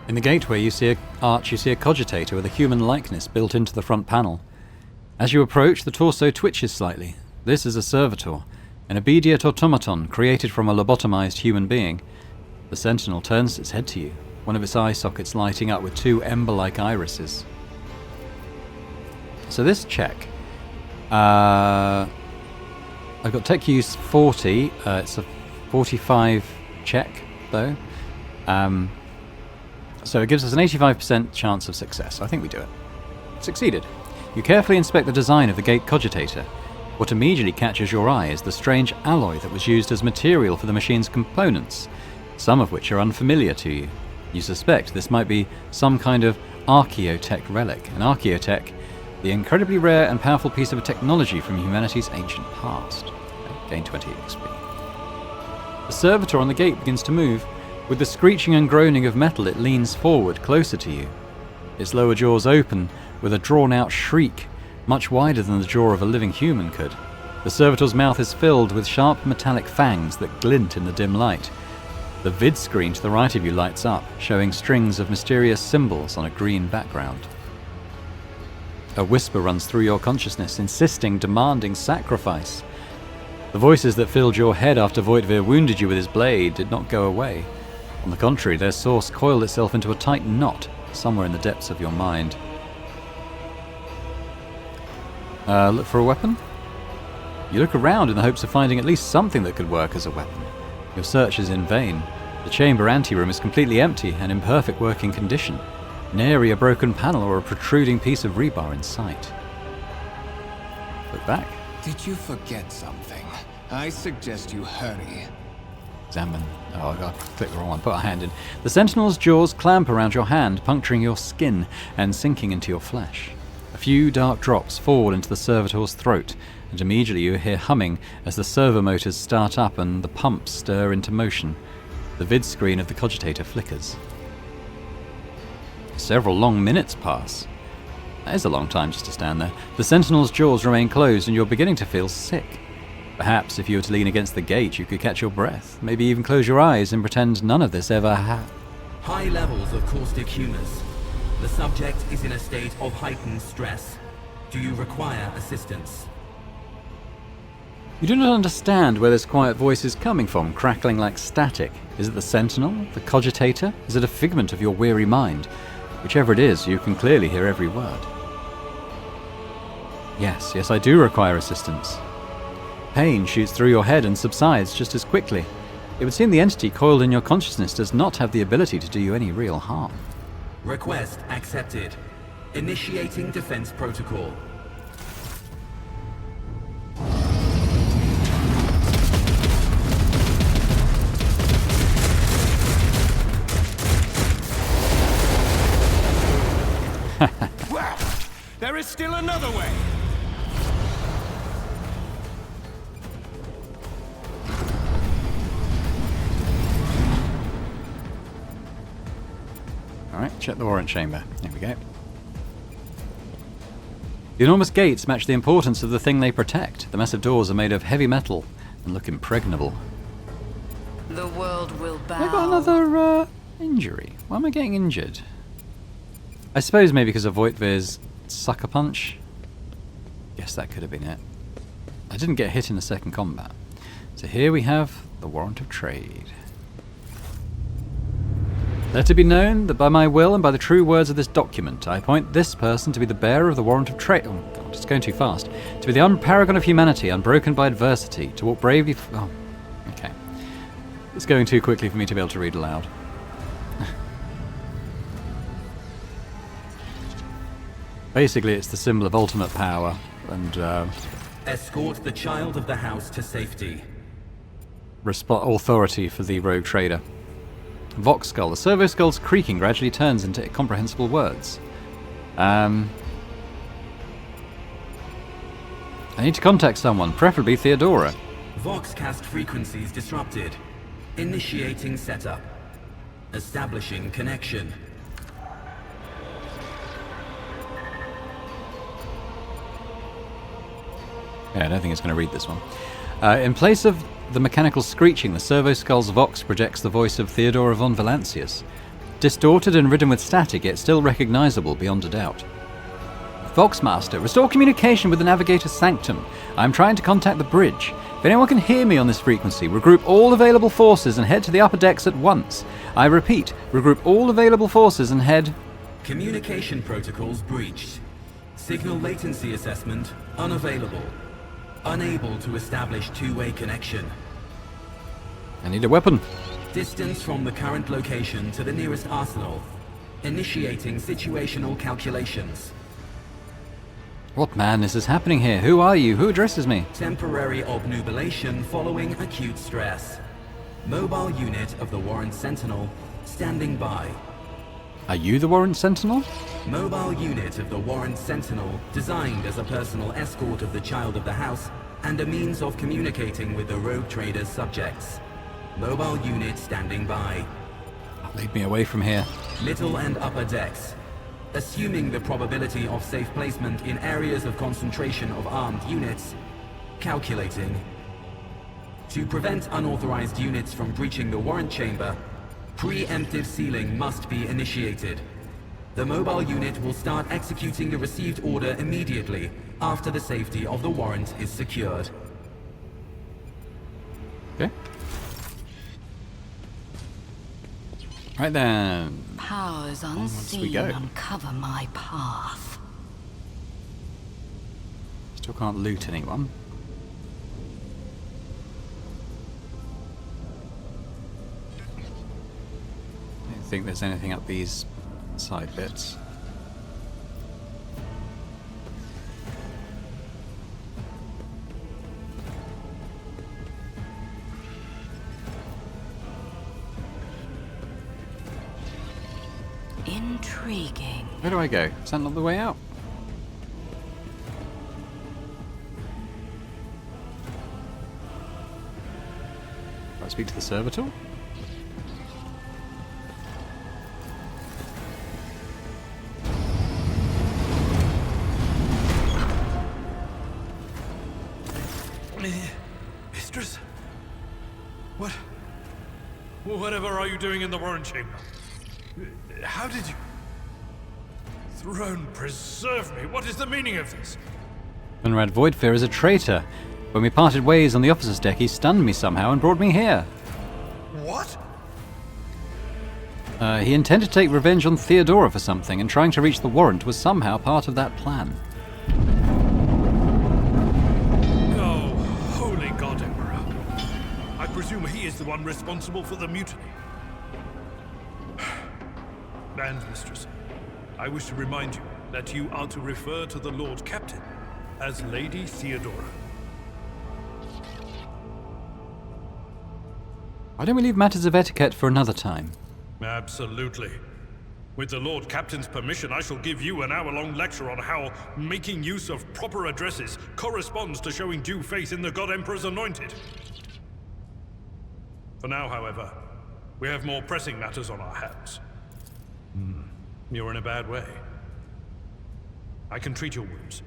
In the gateway you see a cogitator with a human likeness built into the front panel. As you approach, the torso twitches slightly. This is a servitor, an obedient automaton created from a lobotomized human being. The sentinel turns its head to you, one of its eye sockets lighting up with two ember-like irises. So this check, I've got tech use 40, it's a 45 check though, so it gives us an 85% chance of success. I think we do it. Succeeded. You carefully inspect the design of the gate cogitator. What immediately catches your eye is the strange alloy that was used as material for the machine's components, some of which are unfamiliar to you. You suspect this might be some kind of archaeotech relic. An archaeotech, the incredibly rare and powerful piece of technology from humanity's ancient past. Okay, gain 20 XP. The servitor on the gate begins to move. With the screeching and groaning of metal, it leans forward, closer to you. Its lower jaws open, with a drawn-out shriek, much wider than the jaw of a living human could. The servitor's mouth is filled with sharp metallic fangs that glint in the dim light. The vid screen to the right of you lights up, showing strings of mysterious symbols on a green background. A whisper runs through your consciousness, insisting, demanding sacrifice. The voices that filled your head after Voidveer wounded you with his blade did not go away. On the contrary, their source coiled itself into a tight knot somewhere in the depths of your mind. Look for a weapon? You look around in the hopes of finding at least something that could work as a weapon. Your search is in vain. The chamber anteroom is completely empty and in perfect working condition. Nary a broken panel or a protruding piece of rebar in sight. Look back. Did you forget something? I suggest you hurry. Examine. Oh, I clicked the wrong one. Put a hand in. The sentinel's jaws clamp around your hand, puncturing your skin and sinking into your flesh. A few dark drops fall into the servitor's throat, and immediately you hear humming as the servo motors start up and the pumps stir into motion. The vid screen of the cogitator flickers. Several long minutes pass. That is a long time just to stand there. The sentinel's jaws remain closed and you're beginning to feel sick. Perhaps if you were to lean against the gate you could catch your breath, maybe even close your eyes and pretend none of this ever happened. High levels of caustic humus. The subject is in a state of heightened stress. Do you require assistance? You do not understand where this quiet voice is coming from, crackling like static. Is it the sentinel? The cogitator? Is it a figment of your weary mind? Whichever it is, you can clearly hear every word. Yes, I do require assistance. Pain shoots through your head and subsides just as quickly. It would seem the entity coiled in your consciousness does not have the ability to do you any real harm. Request accepted. Initiating defense protocol. Well, there is still another way. Alright, check the warrant chamber. Here we go. The enormous gates match the importance of the thing they protect. The massive doors are made of heavy metal and look impregnable. The world will bow. I got another injury. Why am I getting injured? I suppose maybe because of Voidveer's sucker punch. Yes, that could have been it. I didn't get hit in the second combat. So here we have the warrant of trade. Let it be known that by my will and by the true words of this document, I appoint this person to be the bearer of the warrant of trade. Oh God, it's going too fast. To be the paragon of humanity, unbroken by adversity, to walk bravely. Oh, okay. It's going too quickly for me to be able to read aloud. Basically, it's the symbol of ultimate power, and Escort the child of the house to safety. authority for the rogue trader. Vox skull. The servo skull's creaking gradually turns into incomprehensible words. I need to contact someone, preferably Theodora. Voxcast frequencies disrupted. Initiating setup. Establishing connection. Yeah, I don't think it's going to read this one. In place of the mechanical screeching, the servo skull's Vox projects the voice of Theodora von Valancius. Distorted and ridden with static, yet still recognizable beyond a doubt. Voxmaster, restore communication with the Navigator's Sanctum. I am trying to contact the bridge. If anyone can hear me on this frequency, regroup all available forces and head to the upper decks at once. I repeat, regroup all available forces and head... Communication protocols breached. Signal latency assessment unavailable. Unable to establish two-way connection. I need a weapon. Distance from the current location to the nearest arsenal. Initiating situational calculations. What madness is happening here? Who are you? Who addresses me? Temporary obnubilation following acute stress. Mobile unit of the Warrant Sentinel standing by. Are you the Warrant Sentinel? Mobile unit of the Warrant Sentinel, designed as a personal escort of the child of the house and a means of communicating with the rogue trader's subjects. Mobile unit standing by. Lead me away from here. Middle and upper decks. Assuming the probability of safe placement in areas of concentration of armed units. Calculating. To prevent unauthorized units from breaching the warrant chamber, preemptive sealing must be initiated. The mobile unit will start executing the received order immediately after the safety of the warrant is secured. Okay. Right then. Powers we unseen go. uncover my path. Still can't loot anyone. I don't think there's anything up these side bits. Intriguing. Where do I go? Is that not the way out? Do I speak to the servitor? Mistress? What? Whatever are you doing in the warrant chamber? How did you... Throne preserve me! What is the meaning of this? Conrad Voidfear is a traitor. When we parted ways on the officer's deck, he stunned me somehow and brought me here. What? He intended to take revenge on Theodora for something, and trying to reach the warrant was somehow part of that plan. Oh, holy God, Emperor. I presume he is the one responsible for the mutiny. And, Mistress, I wish to remind you that you are to refer to the Lord Captain as Lady Theodora. Why don't we leave matters of etiquette for another time? Absolutely. With the Lord Captain's permission, I shall give you an hour-long lecture on how making use of proper addresses corresponds to showing due faith in the God Emperor's anointed. For now, however, we have more pressing matters on our hands. You're in a bad way. I can treat your wounds.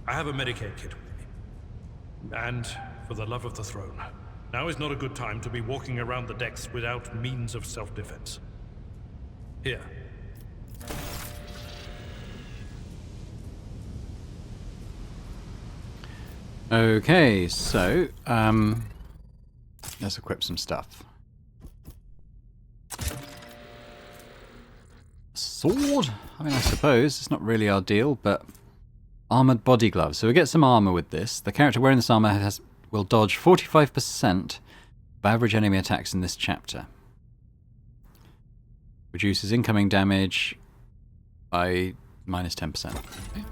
I have a Medicaid kit with me. And, for the love of the throne, now is not a good time to be walking around the decks without means of self-defense. Here. Okay, so, let's equip some stuff. sword? I mean, I suppose. It's not really our deal, but... Armoured body gloves. So we get some armour with this. The character wearing this armour will dodge 45% of average enemy attacks in this chapter. Reduces incoming damage by minus 10%. Okay.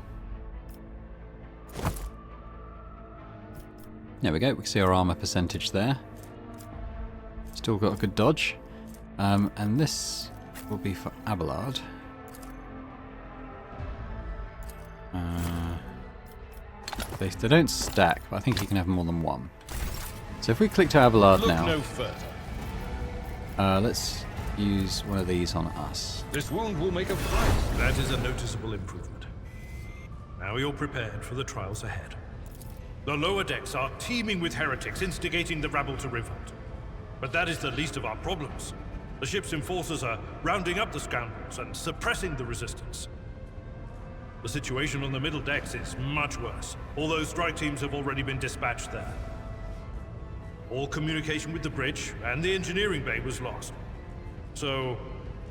There we go. We can see our armour percentage there. Still got a good dodge. And this will be for Abelard. They don't stack, but I think you can have more than one. So if we click to Abelard now, no further. let's use one of these on us. This wound will make a fight. That is a noticeable improvement. Now you're prepared for the trials ahead. The lower decks are teeming with heretics instigating the rabble to revolt. But that is the least of our problems. The ship's enforcers are rounding up the scoundrels and suppressing the resistance. The situation on the middle decks is much worse, although strike teams have already been dispatched there. All communication with the bridge and the engineering bay was lost. So,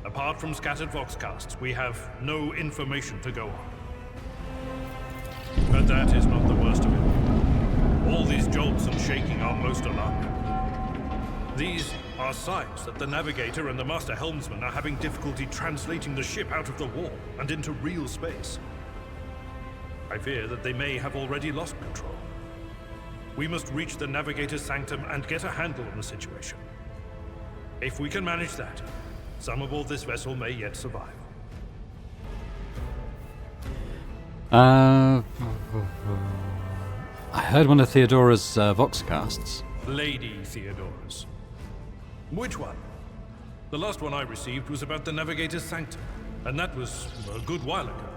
apart from scattered voxcasts, we have no information to go on. But that is not the worst of it. All these jolts and shaking are most alarming. These are signs that the navigator and the master helmsman are having difficulty translating the ship out of the warp and into real space. I fear that they may have already lost control. We must reach the navigator's sanctum and get a handle on the situation. If we can manage that, some aboard this vessel may yet survive. I heard one of Theodora's voxcasts. Lady Theodora's. Which one? The last one I received was about the navigator's sanctum, and that was a good while ago.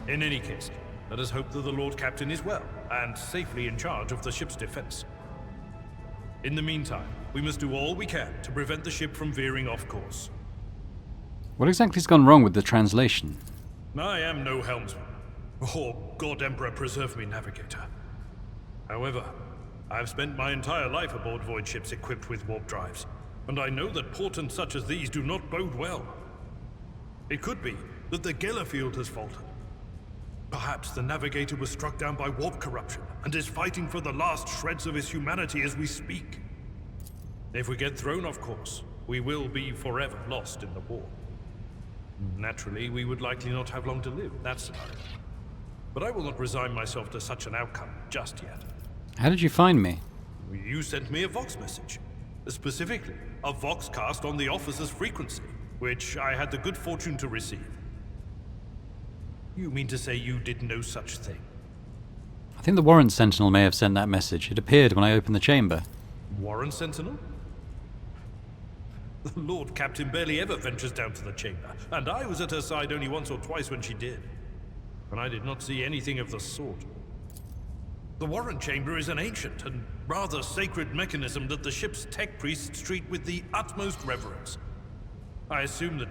In any case, let us hope that the Lord Captain is well, and safely in charge of the ship's defense. In the meantime, we must do all we can to prevent the ship from veering off course. What exactly has gone wrong with the translation? I am no helmsman, or God Emperor preserve me navigator. However, I have spent my entire life aboard void ships equipped with warp drives, and I know that portents such as these do not bode well. It could be that the Gellerfield has faltered. Perhaps the navigator was struck down by warp corruption and is fighting for the last shreds of his humanity as we speak. If we get thrown off course, we will be forever lost in the warp. Naturally, we would likely not have long to live, that's scenario. But I will not resign myself to such an outcome just yet. How did you find me? You sent me a Vox message. Specifically, a Voxcast on the officer's frequency, which I had the good fortune to receive. You mean to say you did no such thing? I think the Warrant Sentinel may have sent that message. It appeared when I opened the chamber. Warrant Sentinel? The Lord Captain barely ever ventures down to the chamber, and I was at her side only once or twice when she did. And I did not see anything of the sort. The Warrant Chamber is an ancient and rather sacred mechanism that the ship's tech priests treat with the utmost reverence. I assume that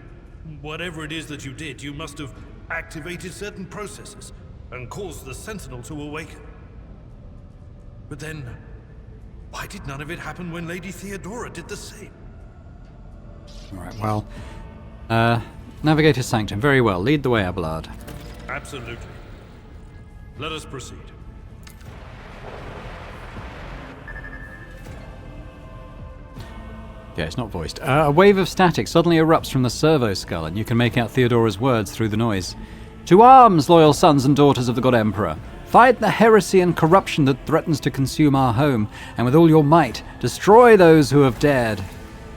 whatever it is that you did, you must have activated certain processes and caused the Sentinel to awaken. But then, why did none of it happen when Lady Theodora did the same? Alright, well... Navigator Sanctum, very well. Lead the way, Abelard. Absolutely. Let us proceed. Yeah, it's not voiced. A wave of static suddenly erupts from the servo skull, and you can make out Theodora's words through the noise. To arms, loyal sons and daughters of the God Emperor! Fight the heresy and corruption that threatens to consume our home, and with all your might, destroy those who have dared.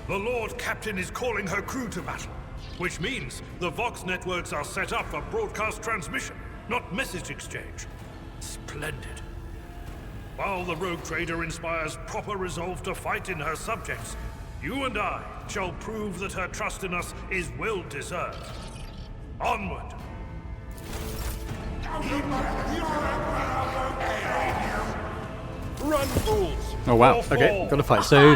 The Lord Captain is calling her crew to battle, which means the Vox networks are set up for broadcast transmission, not message exchange. Splendid. While the rogue trader inspires proper resolve to fight in her subjects, you and I shall prove that her trust in us is well deserved. Onward! Run, fools! Oh wow, Or okay, fall. got to fight. So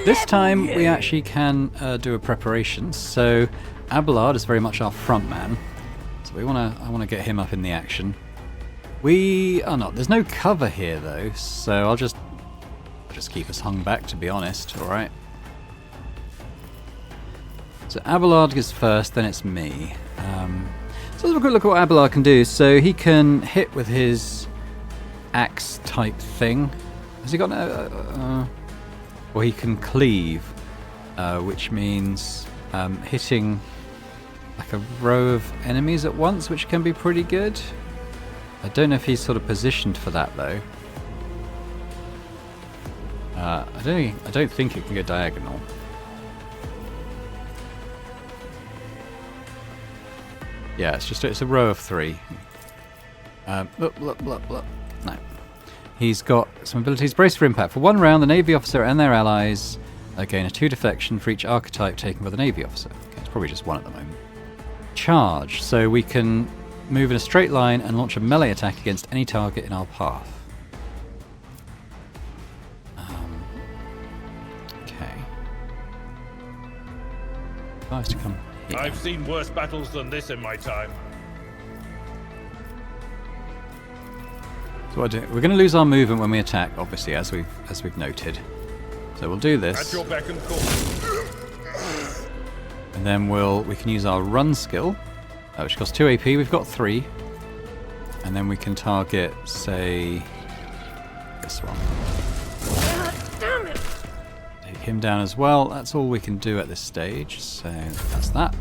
this time we actually can do a preparation. So Abelard is very much our front man. So I want to get him up in the action. We are not. There's no cover here though, so I'll just keep us hung back, to be honest. All right. So Abelard gets first, then it's me. So let's have a quick look at what Abelard can do. So he can hit with his axe type thing. Has he got or he can cleave, which means hitting like a row of enemies at once, which can be pretty good. I don't know if he's sort of positioned for that though. I don't think it can go diagonal. Yeah, it's a row of 3. No. He's got some abilities. Brace for impact. For 1 round, the Navy officer and their allies gain a 2 deflection for each archetype taken by the Navy officer. Okay, it's probably just 1 at the moment. Charge. So we can move in a straight line and launch a melee attack against any target in our path. Okay. Nice to come here. I've seen worse battles than this in my time. So what I do, we're going to lose our movement when we attack, obviously, as we've noted. So we'll do this. At your beck and call. And then we can use our run skill, which costs 2 AP. We've got 3. And then we can target, say, this one. Damn it! Take him down as well. That's all we can do at this stage. So that's that.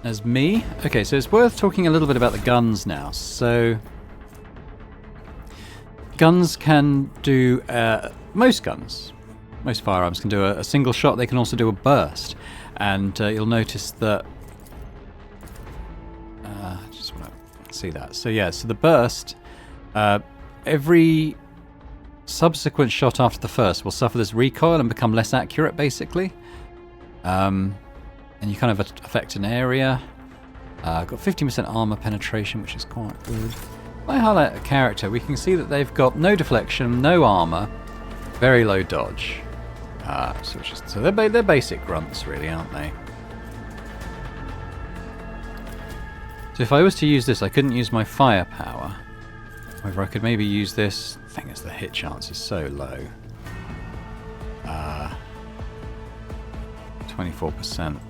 There's me. Okay, so it's worth talking a little bit about the guns now. So guns can do most firearms can do a single shot. They can also do a burst, and you'll notice that. Just want to see that. So yeah, so the burst, every subsequent shot after the first will suffer this recoil and become less accurate, basically. And you kind of affect an area. Got 50% armor penetration, which is quite good. If I highlight a character, we can see that they've got no deflection, no armor, very low dodge. So they're basic grunts, really, aren't they? So if I was to use this, I couldn't use my firepower. However, I could maybe use this. The thing is, the hit chance is so low. 24%.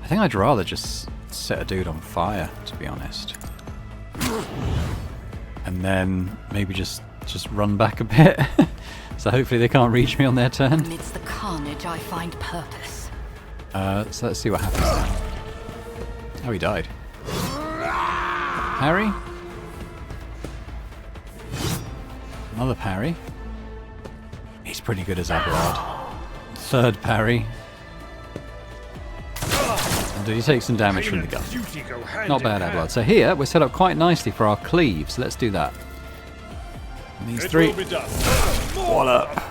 I think I'd rather just set a dude on fire, to be honest. And then maybe just run back a bit. So hopefully they can't reach me on their turn. Amidst the carnage, I find purpose. So let's see what happens then. Oh, he died. Parry. Another parry. He's pretty good as Abelard. 3rd parry. And he takes some damage from the gun. Not bad, Abelard. So here, we're set up quite nicely for our cleave, so let's do that. And these 3. What up?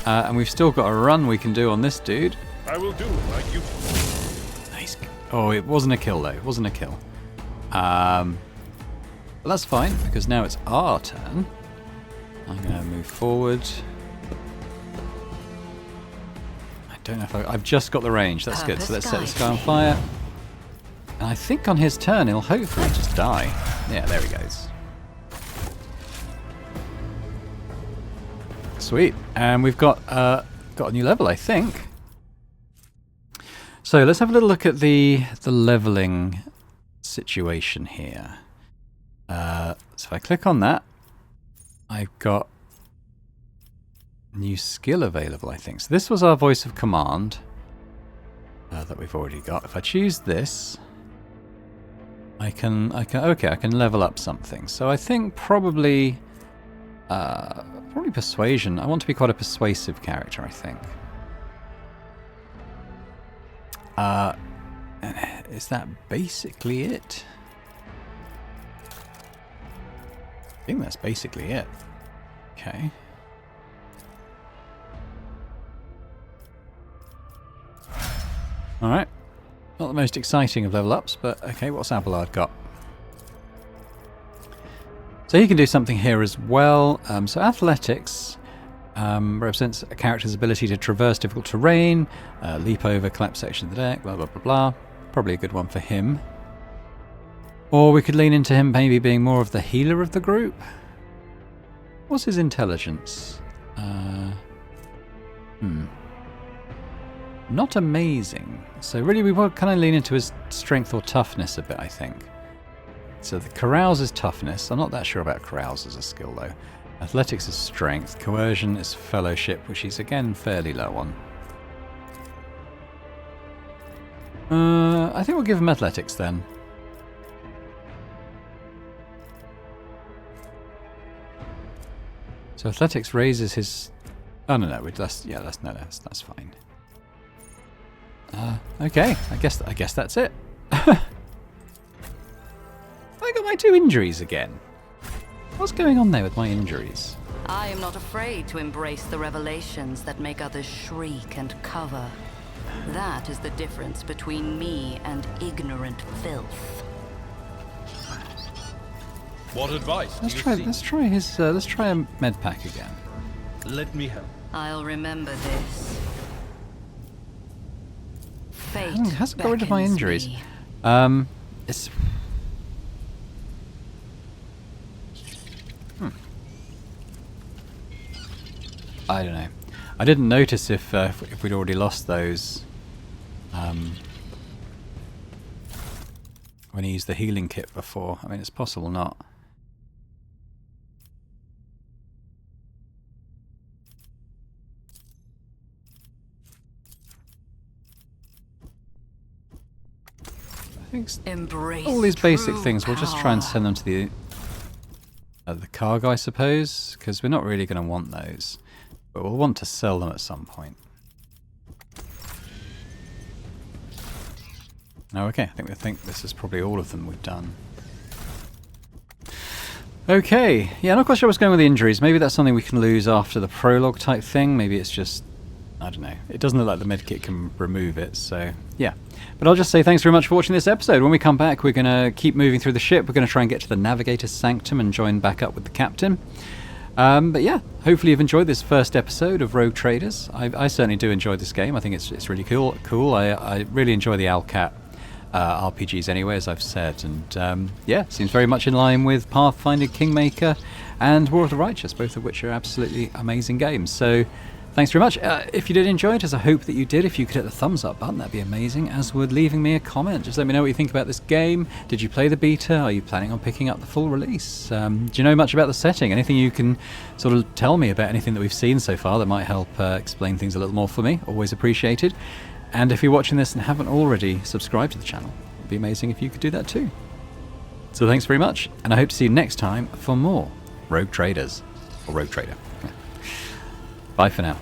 And we've still got a run we can do on this dude. I will do like you. Nice. Oh, it wasn't a kill, though. It wasn't a kill. But that's fine, because now it's our turn. I'm going to move forward. I don't know if I've just got the range. That's good. So let's set this guy on fire. And I think on his turn, he'll hopefully just die. Yeah, there he goes. Sweet. And we've got a new level, I think. So let's have a little look at the leveling situation here. So if I click on that, I've got new skill available, I think. So this was our voice of command that we've already got. If I choose this, I can level up something. So I think probably persuasion. I want to be quite a persuasive character, I think. Is that basically it? I think that's basically it. Okay. Alright. Not the most exciting of level ups, but okay, what's Abelard got? So he can do something here as well. So athletics represents a character's ability to traverse difficult terrain, leap over, collapse section of the deck, blah, blah, blah, blah. Probably a good one for him. Or we could lean into him maybe being more of the healer of the group. What's his intelligence? not amazing. So really we will kind of lean into his strength or toughness a bit, I think. So the carouse is toughness. I'm not that sure about carouse as a skill though. Athletics is strength. Coercion is fellowship, which he's again fairly low on. I think we'll give him athletics then. So athletics raises his... Oh no, that's fine. Okay, I guess that's it. I got my 2 injuries again. What's going on there with my injuries? I am not afraid to embrace the revelations that make others shriek and cover. That is the difference between me and ignorant filth. What advice do Let's you try. seek? Let's try a med pack again. Let me help. I'll remember this. Fate It hasn't got rid of my beckons injuries. me. It's. I don't know. I didn't notice if we'd already lost those. When he used the healing kit before. I mean, it's possible not. I think Embrace all these basic true things, we'll just try and power. send them to the cargo, I suppose, because we're not really going to want those. But we'll want to sell them at some point. Oh, okay. I think this is probably all of them we've done. Okay. Yeah, not quite sure what's going on with the injuries. Maybe that's something we can lose after the prologue type thing. Maybe it's just... I don't know. It doesn't look like the medkit can remove it, so yeah. But I'll just say thanks very much for watching this episode. When we come back, we're going to keep moving through the ship. We're going to try and get to the Navigator's Sanctum and join back up with the Captain. But yeah, hopefully you've enjoyed this first episode of Rogue Traders. I certainly do enjoy this game. I think it's really cool. I really enjoy the Owlcat RPGs anyway, as I've said. And yeah, seems very much in line with Pathfinder, Kingmaker, and War of the Righteous, both of which are absolutely amazing games. So thanks very much. If you did enjoy it, as I hope that you did, if you could hit the thumbs up button, that'd be amazing, as would leaving me a comment. Just let me know what you think about this game. Did you play the beta? Are you planning on picking up the full release? Do you know much about the setting? Anything you can sort of tell me about anything that we've seen so far that might help explain things a little more for me? Always appreciated. And if you're watching this and haven't already subscribed to the channel, it'd be amazing if you could do that too. So thanks very much, and I hope to see you next time for more Rogue Traders. Or Rogue Trader. Yeah. Bye for now.